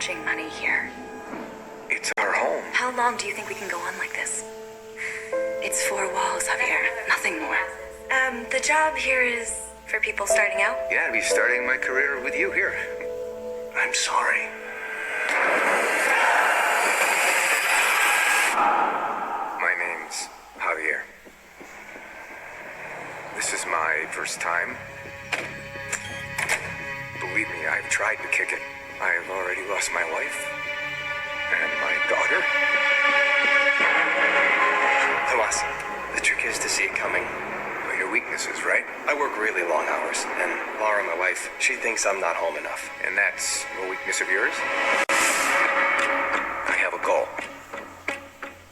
managing money here. It's our home. How long do you think we can go on like this? It's four walls, Javier. Nothing more. The job here is for people starting out? Yeah, to be starting my career with you here. I'm sorry. My name's Javier. This is my first time. Believe me, I've tried to kick it. I've already lost my wife and my daughter. Tomas, the trick is to see it coming. Well, your weaknesses, right? I work really long hours, and Laura, my wife, she thinks I'm not home enough. And that's a weakness of yours? I have a goal.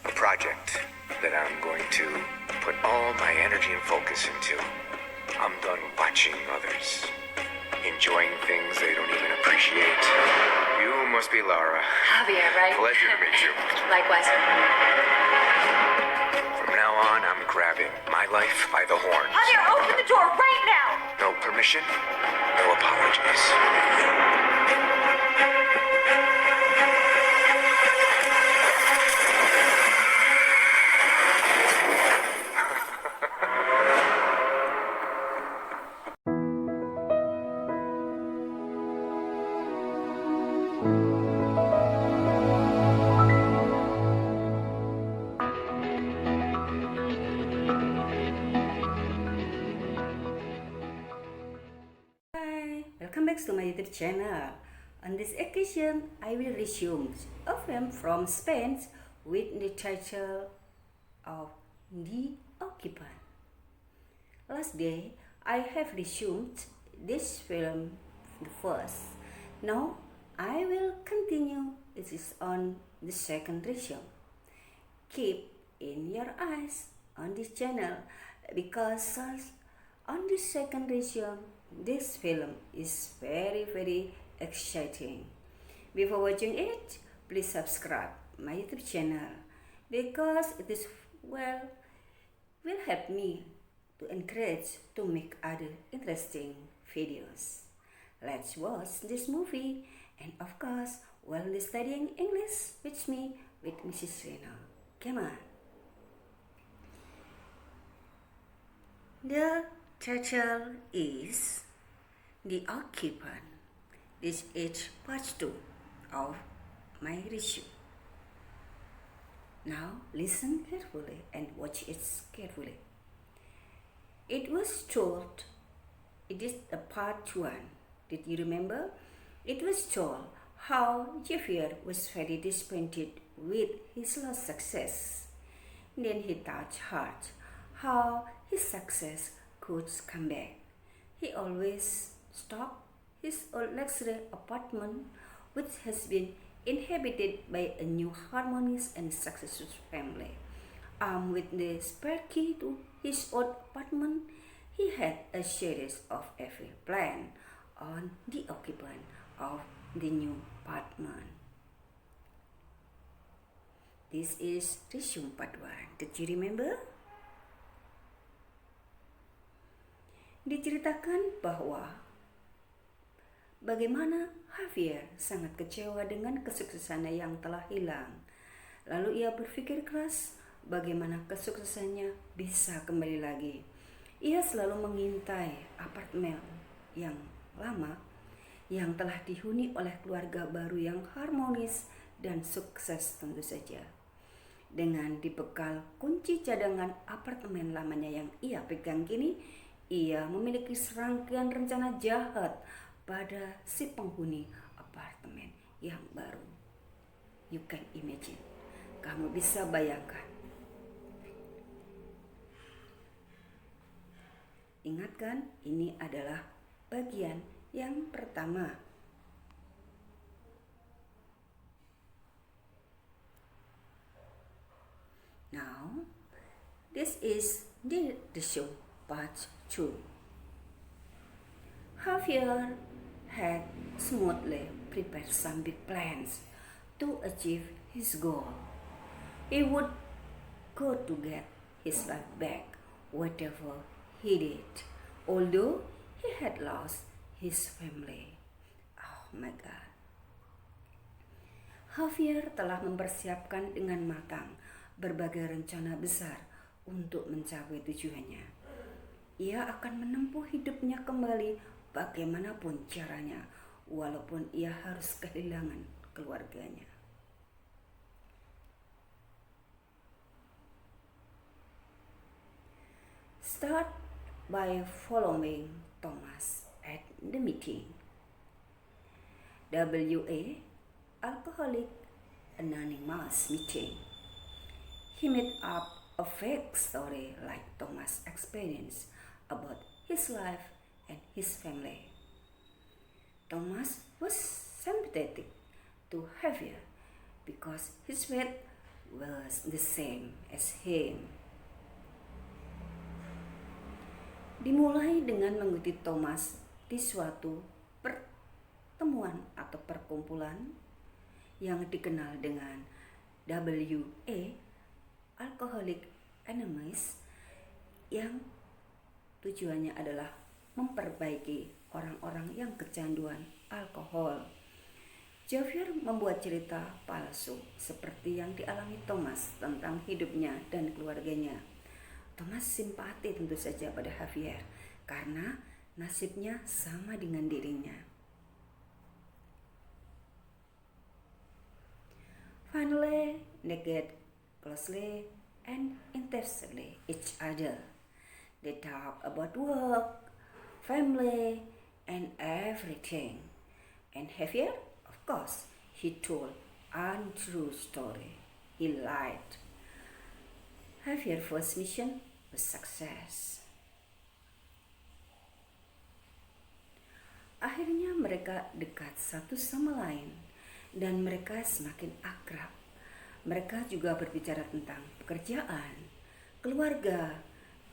A project that I'm going to put all my energy and focus into. I'm done watching others, enjoying things they don't even appreciate. You must be Laura. Javier, right? Pleasure to meet you. Likewise. From now on, I'm grabbing my life by the horns. Javier, open the door right now! No permission, no apologies. Welcome back to my YouTube channel. On this occasion, I will resume a film from Spain with the title of The Occupant. Last day, I have resumed this film first. Now, I will continue it is on the second resume. Keep in your eyes on this channel because on the second resume, this film is very exciting. Before watching it, please subscribe my YouTube channel because it is will help me to encourage to make other interesting videos. Let's watch this movie and of course while studying English with me with Mrs. Reno. Come on. The title is The Occupant. This is part 2 of my review. Now listen carefully and watch it carefully. It was told, it is the part 1. Did you remember? It was told how Javier was very disappointed with his lost success. Then he thought hard how his success could come back. He always stopped his old luxury apartment, which has been inhabited by a new harmonious and successful family. Armed with the spare key to his old apartment, he had a series of evil plans on the occupant of the new apartment. This is resume part 1. Did you remember? Diceritakan bahwa bagaimana Javier sangat kecewa dengan kesuksesannya yang telah hilang. Lalu ia berpikir keras bagaimana kesuksesannya bisa kembali lagi. Ia selalu mengintai apartemen yang lama yang telah dihuni oleh keluarga baru yang harmonis dan sukses tentu saja. Dengan dibekal kunci cadangan apartemen lamanya yang ia pegang kini, ia memiliki serangkaian rencana jahat pada si penghuni apartemen yang baru. You can imagine. Kamu bisa bayangkan. Ingatkan, ini adalah bagian yang pertama. Now, this is the show part 2. Javier had smoothly prepared some big plans to achieve his goal. He would go to get his life back, whatever he did, although he had lost his family. Oh my God. Javier telah mempersiapkan dengan matang berbagai rencana besar untuk mencapai tujuannya. Ia akan menempuh hidupnya kembali bagaimanapun caranya, walaupun ia harus kehilangan keluarganya. Start by following Thomas at the meeting. WA Alcoholic Anonymous meeting. He made up a fake story like Thomas' experience about his life and his family. Thomas was sympathetic to Javier because his fate was the same as him. Dimulai dengan mengikuti Thomas di suatu pertemuan atau perkumpulan yang dikenal dengan WA Alcoholic Anonymous, yang tujuannya adalah memperbaiki orang-orang yang kecanduan alkohol. Javier membuat cerita palsu seperti yang dialami Thomas tentang hidupnya dan keluarganya. Thomas simpati tentu saja pada Javier karena nasibnya sama dengan dirinya. Finally, they get closely and intensely each other. They talk about work, family, and everything. And Javier, of course, he told untrue story. He lied. Javier's first mission was success. Akhirnya mereka dekat satu sama lain dan mereka semakin akrab. Mereka juga berbicara tentang pekerjaan, keluarga,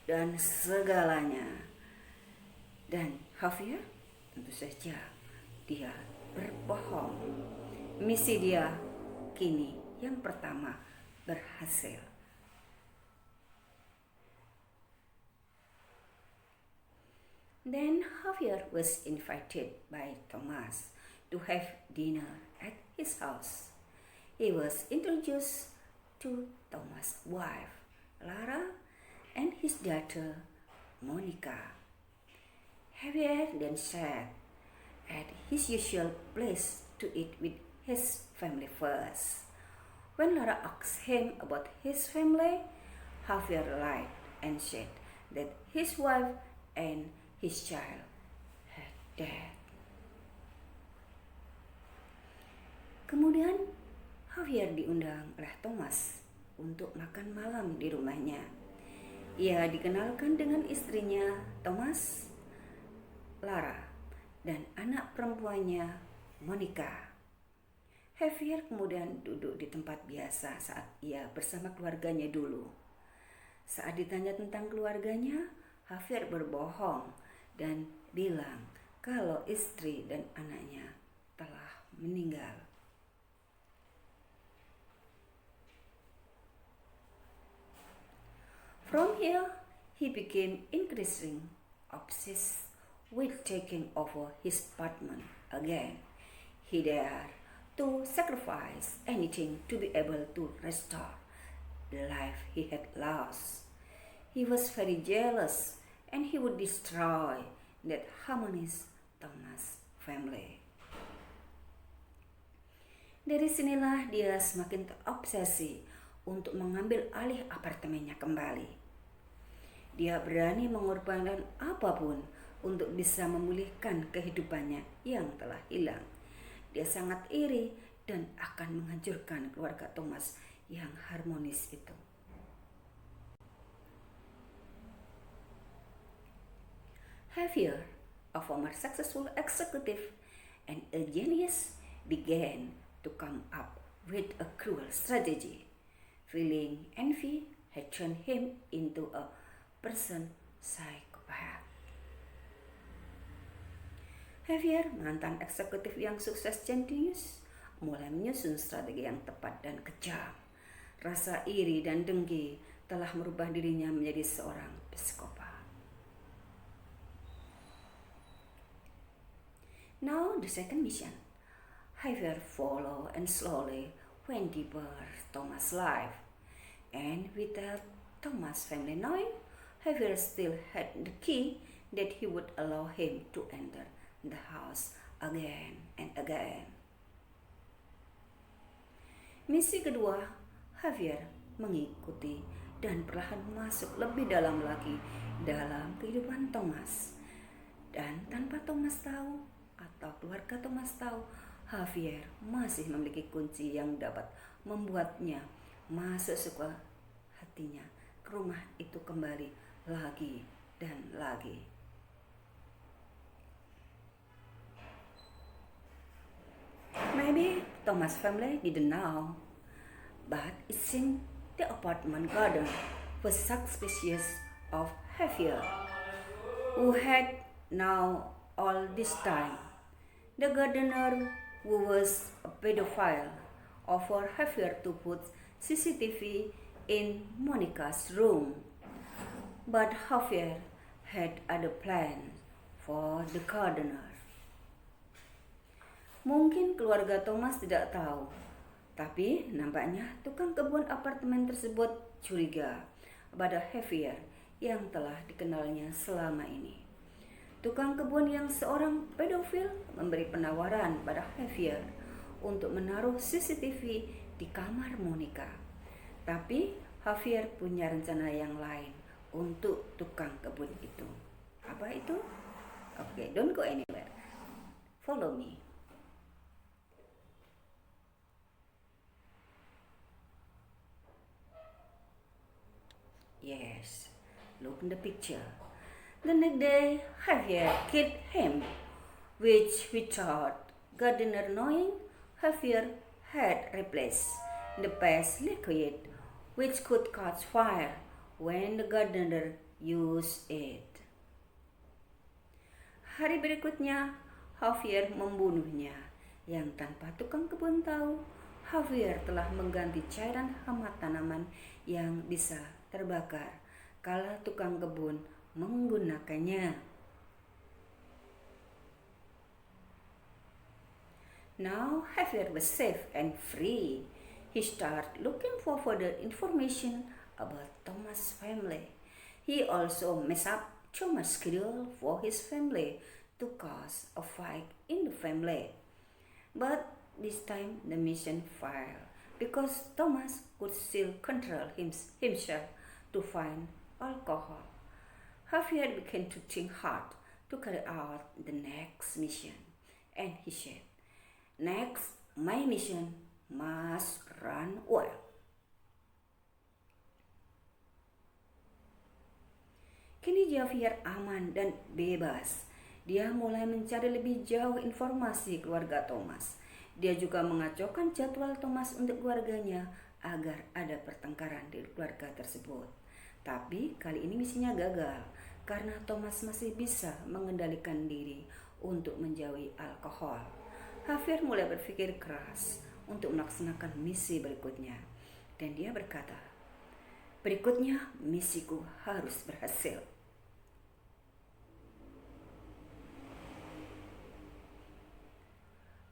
dan segalanya. Dan Javier tentu saja dia berbohong. Misi dia kini yang pertama berhasil. Then Javier was invited by Thomas to have dinner at his house. He was introduced to Thomas' wife, Lara, and his daughter, Monica. Javier then sat at his usual place to eat with his family first. When Lara asked him about his family, Javier lied and said that his wife and his child had died. Kemudian Javier diundang oleh Thomas untuk makan malam di rumahnya. Ia dikenalkan dengan istrinya Thomas, Lara, dan anak perempuannya Monica. Javier kemudian duduk di tempat biasa saat ia bersama keluarganya dulu. Saat ditanya tentang keluarganya, Javier berbohong dan bilang kalau istri dan anaknya telah meninggal. From here, he became increasingly obsessed with taking over his apartment again. He dared to sacrifice anything to be able to restore the life he had lost. He was very jealous and he would destroy that harmonious Thomas family. Dari sinilah dia semakin terobsesi untuk mengambil alih apartemennya kembali. Dia berani mengorbankan apapun untuk bisa memulihkan kehidupannya yang telah hilang. Dia sangat iri dan akan menghancurkan keluarga Thomas yang harmonis itu. Javier, a former successful executive and a genius, began to come up with a cruel strategy. Feeling envy had turned him into a person psychopath. Javier, mantan eksekutif yang sukses jenius, mulai menyusun strategi yang tepat dan kejam. Rasa iri dan dengki telah merubah dirinya menjadi seorang psikopat. Now the second mission. Javier followed and slowly went deeper Thomas' life. And without Thomas' family knowing, Javier still had the key that he would allow him to enter the house again and again. Misi kedua, Javier mengikuti dan perlahan masuk lebih dalam lagi dalam kehidupan Thomas. Dan tanpa Thomas tahu atau keluarga Thomas tahu, Javier masih memiliki kunci yang dapat membuatnya masuk suka hatinya ke rumah itu kembali lagi dan lagi. Maybe Thomas' family didn't know, but it seemed the apartment garden was suspicious of Javier, who had now all this time. The gardener, who was a pedophile, offered Javier to put CCTV in Monica's room. But Javier had other plans for the gardener. Mungkin keluarga Thomas tidak tahu, tapi nampaknya tukang kebun apartemen tersebut curiga pada Javier yang telah dikenalnya selama ini. Tukang kebun yang seorang pedofil memberi penawaran pada Javier untuk menaruh CCTV di kamar Monica. Tapi Javier punya rencana yang lain untuk tukang kebun itu. Apa itu? Oke, don't go anywhere. Follow me. Yes, look in the picture. The next day, Javier killed him, which without gardener knowing, Javier had replaced the pest liquid, which could catch fire when the gardener used it. Hari berikutnya, Javier membunuhnya, yang tanpa tukang kebun tahu, Javier telah mengganti cairan hama tanaman yang bisa terbakar kala tukang kebun menggunakannya. Now Javier was safe and free. He started looking for further information about Thomas' family. He also messed up Thomas' schedule for his family to cause a fight in the family. But this time the mission failed because Thomas could still control himself to find alcohol. Javier began to think hard to carry out the next mission, and he said, "Next, my mission must run well." Kini Javier aman dan bebas. Dia mulai mencari lebih jauh informasi keluarga Thomas. Dia juga mengacaukan jadwal Thomas untuk keluarganya agar ada pertengkaran di keluarga tersebut. Tapi kali ini misinya gagal karena Thomas masih bisa mengendalikan diri untuk menjauhi alkohol. Javier mulai berpikir keras untuk melaksanakan misi berikutnya. Dan dia berkata, "Berikutnya misiku harus berhasil."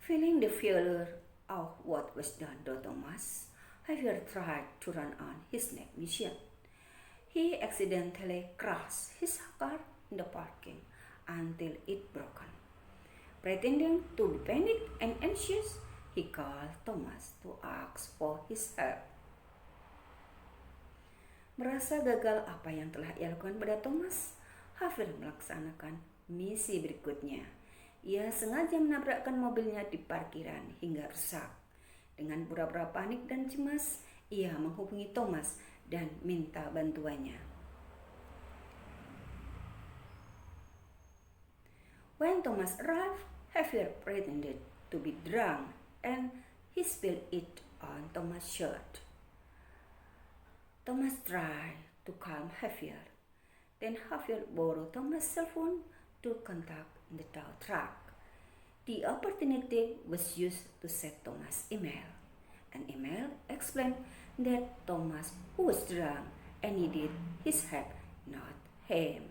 Feeling the failure of what was done to Thomas, Javier tried to run on his next mission. He accidentally crashed his car in the parking until it broke. Pretending to be panicked and anxious, he called Thomas to ask for his help. Merasa gagal apa yang telah ia lakukan pada Thomas, Javier melaksanakan misi berikutnya. Ia sengaja menabrakkan mobilnya di parkiran hingga rusak. Dengan pura-pura panik dan cemas, ia menghubungi Thomas dan minta bantuannya. When Thomas arrived, Javier pretended to be drunk and he spilled it on Thomas' shirt. Thomas tried to calm Javier. Then Javier borrowed Thomas' cell phone to contact the tow truck. The opportunity was used to set Thomas' email. An email explained that Thomas was drunk and needed his help, not him.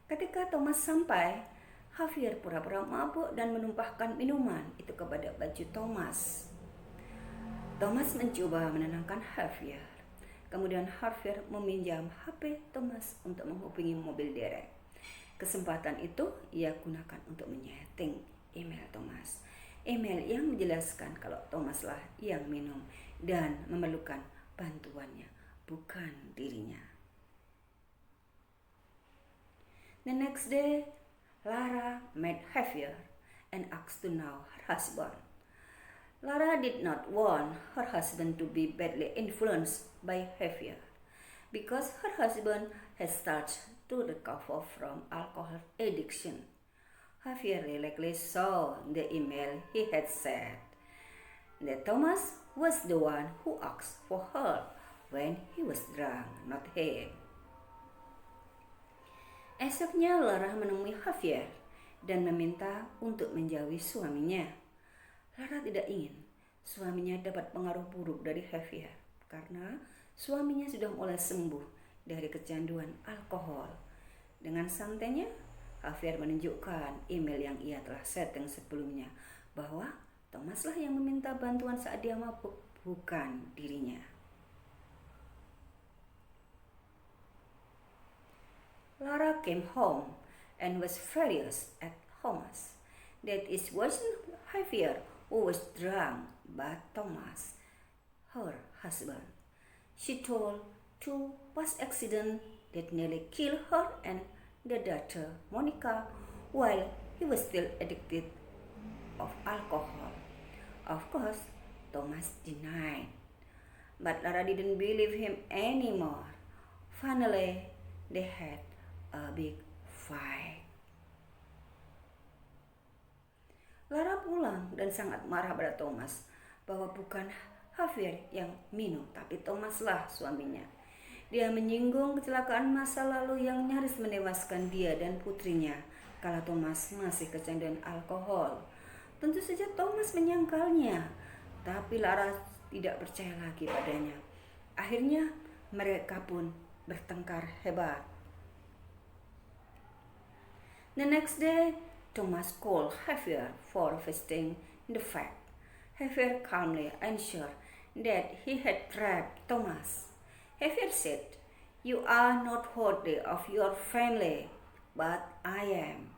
Ketika Thomas sampai, Javier pura-pura mabuk dan menumpahkan minuman itu kepada baju Thomas. Thomas mencoba menenangkan Javier. Kemudian Javier meminjam HP Thomas untuk menghubungi mobil derek. Kesempatan itu ia gunakan untuk menyeting email Thomas. Email yang menjelaskan kalau Thomas lah yang minum dan memerlukan bantuannya, bukan dirinya. The next day, Lara met Javier and asked to know her husband. Lara did not want her husband to be badly influenced by Javier because her husband had started to recover from alcohol addiction. Javier likely saw the email he had said that Thomas was the one who asked for help when he was drunk, not him. Esoknya Lara menemui Javier dan meminta untuk menjauhi suaminya. Lara tidak ingin suaminya dapat pengaruh buruk dari Javier karena suaminya sudah mulai sembuh dari kecanduan alkohol. Dengan santainya, Javier menunjukkan email yang ia telah setting sebelumnya bahwa Thomas lah yang meminta bantuan saat dia mabuk, bukan dirinya. Lara came home and was furious at Thomas. That it wasn't Javier who was drunk, but Thomas, her husband. She told two past accidents that nearly killed her and the daughter, Monica, while he was still addicted of alcohol. Of course, Thomas denied, but Lara didn't believe him anymore. Finally, they had a big fight. Lara pulang dan sangat marah pada Thomas bahwa bukan Javier yang minum, tapi Thomas lah suaminya. Dia menyinggung kecelakaan masa lalu yang nyaris menewaskan dia dan putrinya kala Thomas masih kecanduan alkohol. Tentu saja Thomas menyangkalnya, tapi Lara tidak percaya lagi padanya. Akhirnya mereka pun bertengkar hebat. The next day, Thomas called Javier for visiting the fact. Javier calmly answered that he had trapped Thomas. Javier said, "You are not worthy of your family, but I am."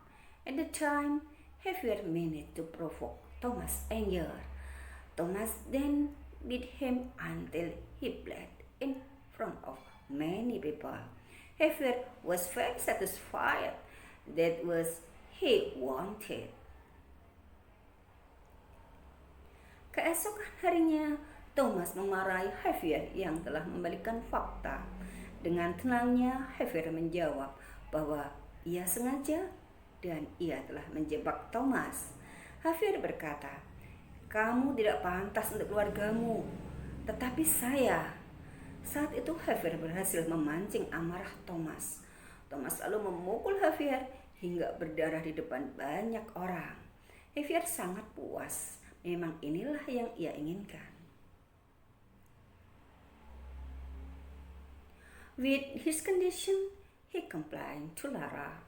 At the time, Javier meant to provoke Thomas' anger. Thomas then beat him until he bled in front of many people. Javier was very satisfied. That was he wanted. Keesokan harinya, Thomas memarahi Javier yang telah membalikkan fakta. Dengan tenangnya, Javier menjawab bahwa ia sengaja dan ia telah menjebak Thomas. Javier berkata, "Kamu tidak pantas untuk keluargamu, tetapi saya." Saat itu Javier berhasil memancing amarah Thomas. Thomas lalu memukul Javier hingga berdarah di depan banyak orang. Javier sangat puas. Memang inilah yang ia inginkan. With his condition, he complained to Lara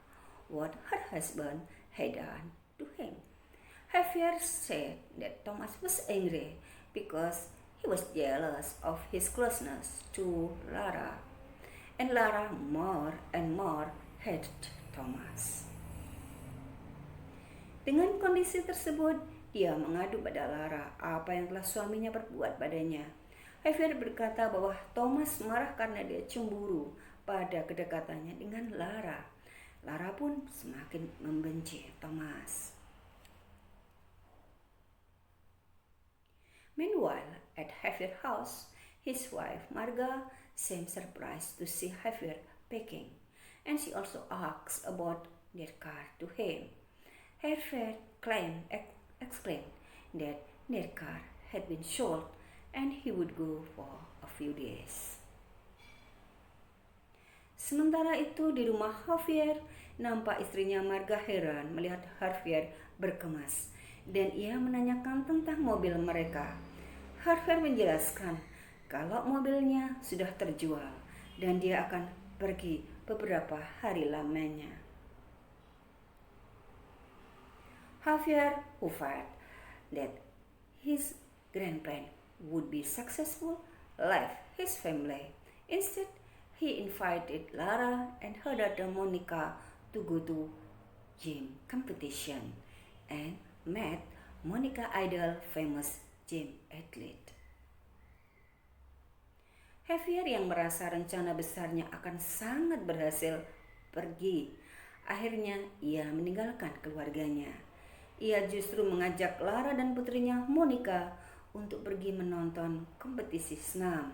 what her husband had done to him. Javier said that Thomas was angry because he was jealous of his closeness to Lara, and Lara more and more hated Thomas. Dengan kondisi tersebut, dia mengadu pada Lara apa yang telah suaminya perbuat padanya. Javier berkata bahwa Thomas marah karena dia cemburu pada kedekatannya dengan Lara. Lara pun semakin membenci Thomas. Meanwhile, at Javier's house, his wife Marga seemed surprised to see Javier packing, and she also asked about their car to him. Javier explained that their car had been sold and he would go for a few days. Sementara itu di rumah Javier, nampak istrinya Marga heran melihat Javier berkemas dan ia menanyakan tentang mobil mereka. Javier menjelaskan kalau mobilnya sudah terjual dan dia akan pergi beberapa hari lamanya. Javier hoped that his grandparents would be successful, left his family. Instead, he invited Lara and her daughter Monica to go to gym competition and met Monica idol famous gym athlete. Javier yang merasa rencana besarnya akan sangat berhasil pergi. Akhirnya ia meninggalkan keluarganya. Ia justru mengajak Lara dan putrinya Monica untuk pergi menonton kompetisi senam.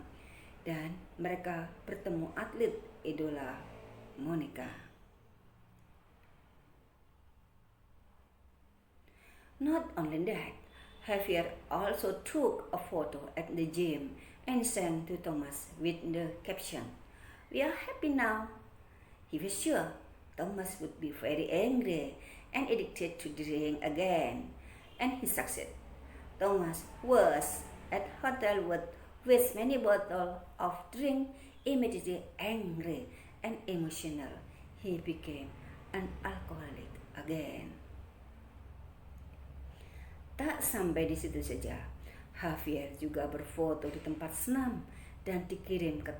Dan mereka bertemu atlet idola Monica. Not only that, Javier also took a photo at the gym and sent to Thomas with the caption, "We are happy now." He was sure Thomas would be very angry and addicted to drink again, and he succeeded. Thomas was at hotel with many bottles of drink, immediately angry and emotional. He became an alcoholic again. Tak sampai di situ saja, Javier juga berfoto di tempat senam dan dikirim ke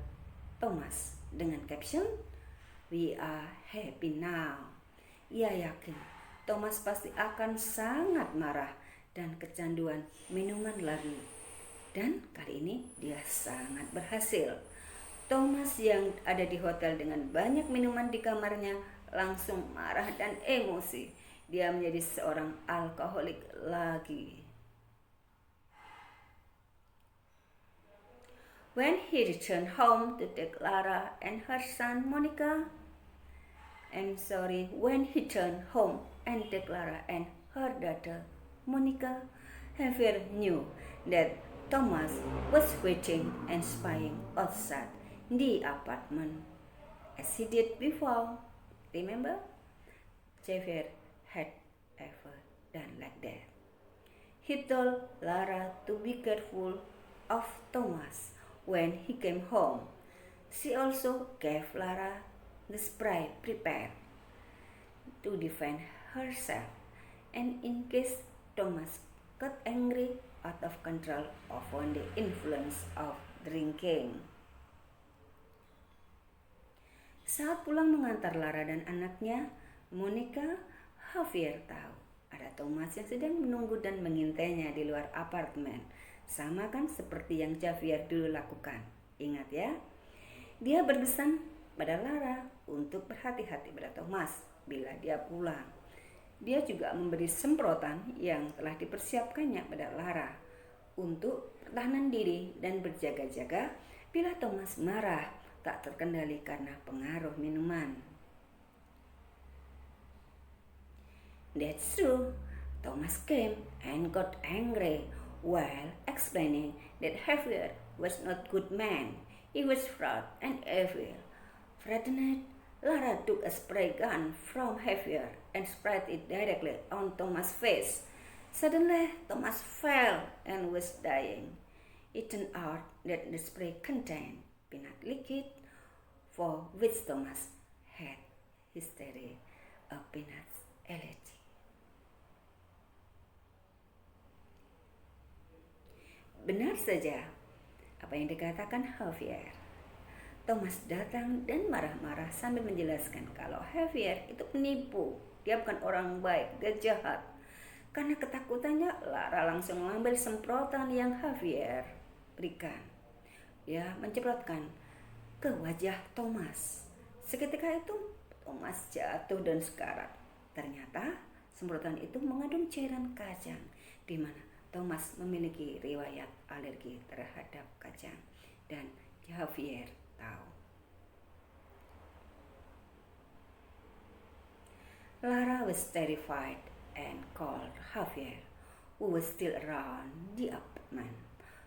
Thomas dengan caption, "We are happy now." Ia yakin Thomas pasti akan sangat marah dan kecanduan minuman lagi. Dan kali ini dia sangat berhasil. Thomas yang ada di hotel dengan banyak minuman di kamarnya langsung marah dan emosi. Dia menjadi seorang alkoholik lagi. When he returned home to take Lara and her son Monica, when he returned home and take Lara and her daughter Monica, Javier knew that Thomas was waiting and spying outside the apartment, as he did before. Remember? Javier had ever done like that. He told Lara to be careful of Thomas when he came home. She also gave Lara the spray prepared to defend herself, and in case Thomas got angry out of control or under the influence of drinking. Saat pulang mengantar Lara dan anaknya, Monica, Javier tahu ada Thomas yang sedang menunggu dan mengintainya di luar apartemen. Sama kan seperti yang Javier dulu lakukan. Ingat ya? Dia berpesan pada Lara untuk berhati-hati pada Thomas bila dia pulang. Dia juga memberi semprotan yang telah dipersiapkannya pada Lara untuk pertahanan diri dan berjaga-jaga bila Thomas marah tak terkendali karena pengaruh minuman. That's true. Thomas came and got angry while explaining that Javier was not good man. He was fraud and evil. Frightened, Lara took a spray gun from Javier and sprayed it directly on Thomas' face. Suddenly, Thomas fell and was dying. It turned out that the spray contained peanut liquid, for which Thomas had history of peanut allergy. Benar saja apa yang dikatakan Javier. Thomas datang dan marah-marah sambil menjelaskan kalau Javier itu penipu. Dia bukan orang baik, dia jahat. Karena ketakutannya, Lara langsung mengambil semprotan yang Javier berikan. Dia menceprotkan ke wajah Thomas. Seketika itu, Thomas jatuh dan sekarat. Ternyata semprotan itu mengandung cairan kacang, di mana Thomas memiliki riwayat alergi terhadap kacang dan Javier tahu. Lara was terrified and called Javier, who was still around the apartment.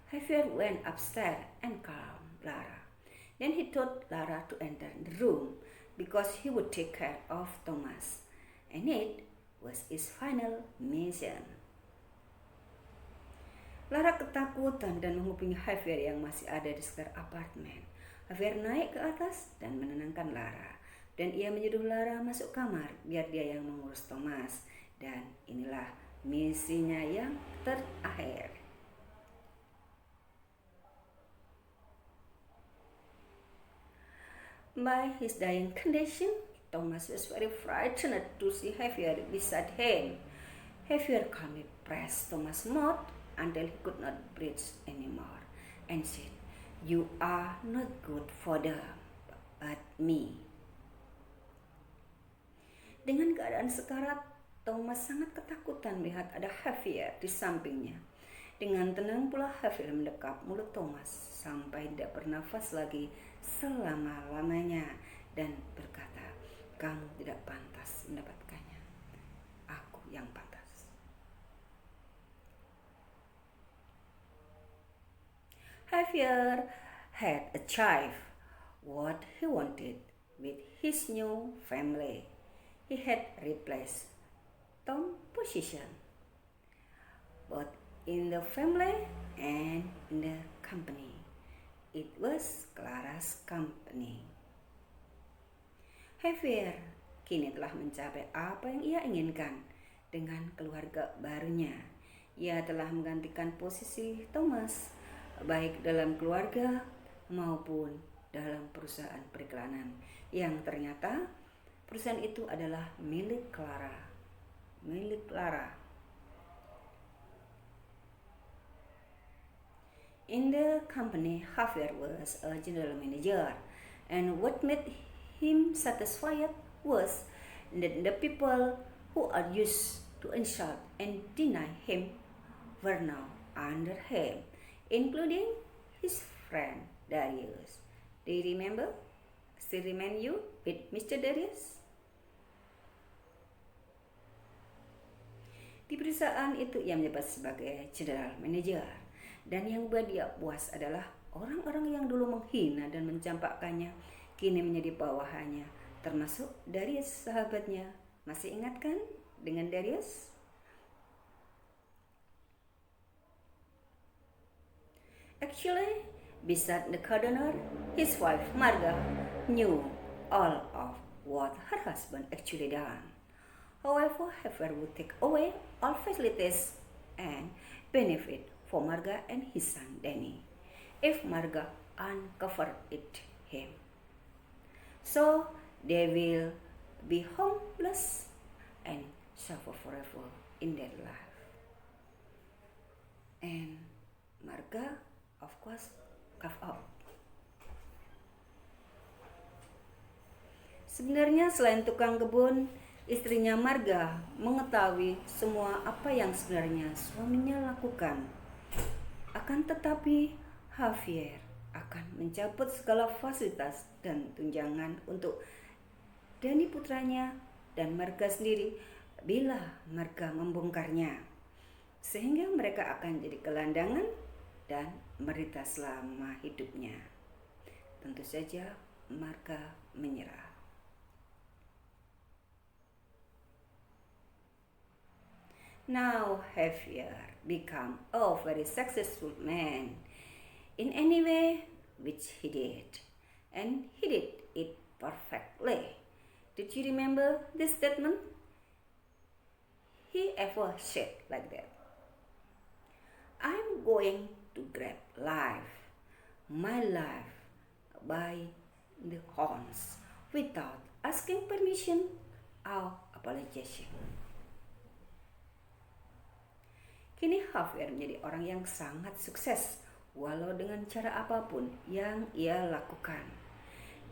Javier went upstairs and calmed Lara. Then he told Lara to enter the room because he would take care of Thomas, and it was his final mission. Lara ketakutan dan menghubungi Javier yang masih ada di sekitar apartemen. Javier naik ke atas dan menenangkan Lara. Dan ia menyuruh Lara masuk kamar biar dia yang mengurus Thomas. Dan inilah misinya yang terakhir. By his dying condition, Thomas was very frightened to see Xavier beside him. Xavier calmly pressed Thomas' mouth until he could not breathe anymore and said, "You are not good for them, but me." Dengan keadaan sekarat, Thomas sangat ketakutan melihat ada Xavier di sampingnya. Dengan tenang pula Xavier mendekap mulut Thomas sampai tidak bernafas lagi selama-lamanya dan berkata, "Kamu tidak pantas mendapatkannya. Aku yang pantas." Xavier had achieved what he wanted with his new family. He had replaced Tom's position, both in the family and in the company. It was Clara's company. Xavier kini telah mencapai apa yang ia inginkan dengan keluarga barunya. Ia telah menggantikan posisi Thomas, baik dalam keluarga maupun dalam perusahaan periklanan, yang ternyata perusahaan itu adalah milik Clara. In the company, Xavier was a general manager, and what made him satisfied was that the people who are used to insult and deny him were now under him, including his friend Darius. Do you remember? Still remind you with Mr. Darius? Di perusahaan itu ia menjabat sebagai general manager, dan yang buat dia puas adalah orang-orang yang dulu menghina dan mencampakkannya kini menjadi bawahannya, termasuk Darius sahabatnya. Masih ingat kan dengan Darius? Actually, beside the gardener, his wife Marga knew all of what her husband actually done. However, Xavier would take away all facilities and benefit for Marga and his son Danny if Marga uncovered it him. So they will be homeless and suffer forever in their life. And Marga, of course, gave up. Sebenarnya selain tukang kebun, istrinya Marga mengetahui semua apa yang sebenarnya suaminya lakukan. Akan tetapi, Xavier akan mencabut segala fasilitas dan tunjangan untuk Danny putranya dan Marga sendiri bila Marga membongkarnya, sehingga mereka akan jadi gelandangan dan menderita selama hidupnya. Tentu saja Marga menyerah. Now Xavier became a very successful man in any way which he did, and he did it perfectly. Did you remember this statement? He ever said like that, "I'm going to grab my life by the horns without asking permission or apologizing." Kini Xavier menjadi orang yang sangat sukses walau dengan cara apapun yang ia lakukan.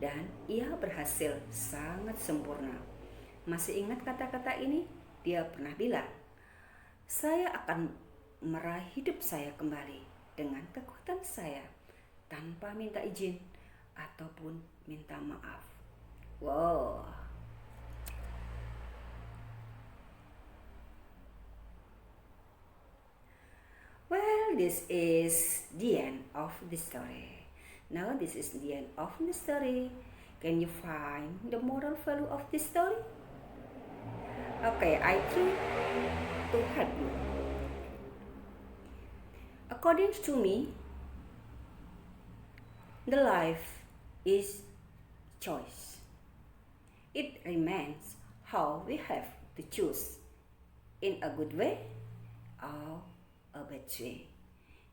Dan ia berhasil sangat sempurna. Masih ingat kata-kata ini? Dia pernah bilang, "Saya akan meraih hidup saya kembali dengan kekuatan saya tanpa minta izin ataupun minta maaf." Wow. Well, this is the end of the story. Now this is the end of the story. Can you find the moral value of this story? Okay, I try to help you. According to me, the life is choice. It remains how we have to choose in a good way or a bad way.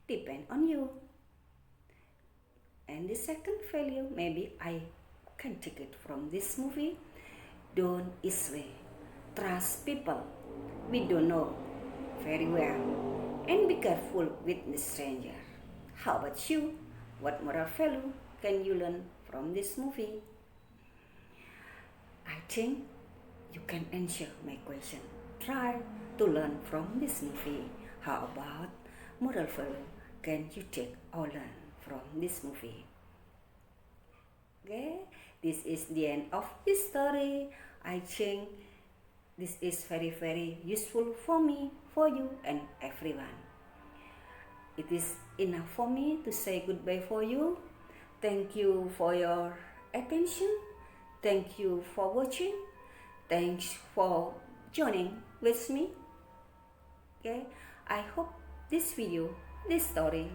Depend on you. And the second value, maybe I can take it from this movie. Don't easily trust people we don't know very well, and be careful with the stranger. How about you? What moral value can you learn from this movie? I think you can answer my question. Try to learn from this movie. How about moral value can you take or learn from this movie? Okay, this is the end of this story. I think this is very useful for me, for you, and everyone. It is enough for me to say goodbye for you. Thank you for your attention. Thank you for watching. Thanks for joining with me. Okay, I hope this video, this story,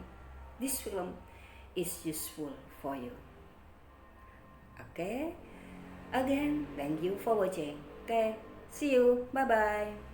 this film is useful for you. Okay, again, thank you for watching. Okay, see you. Bye bye.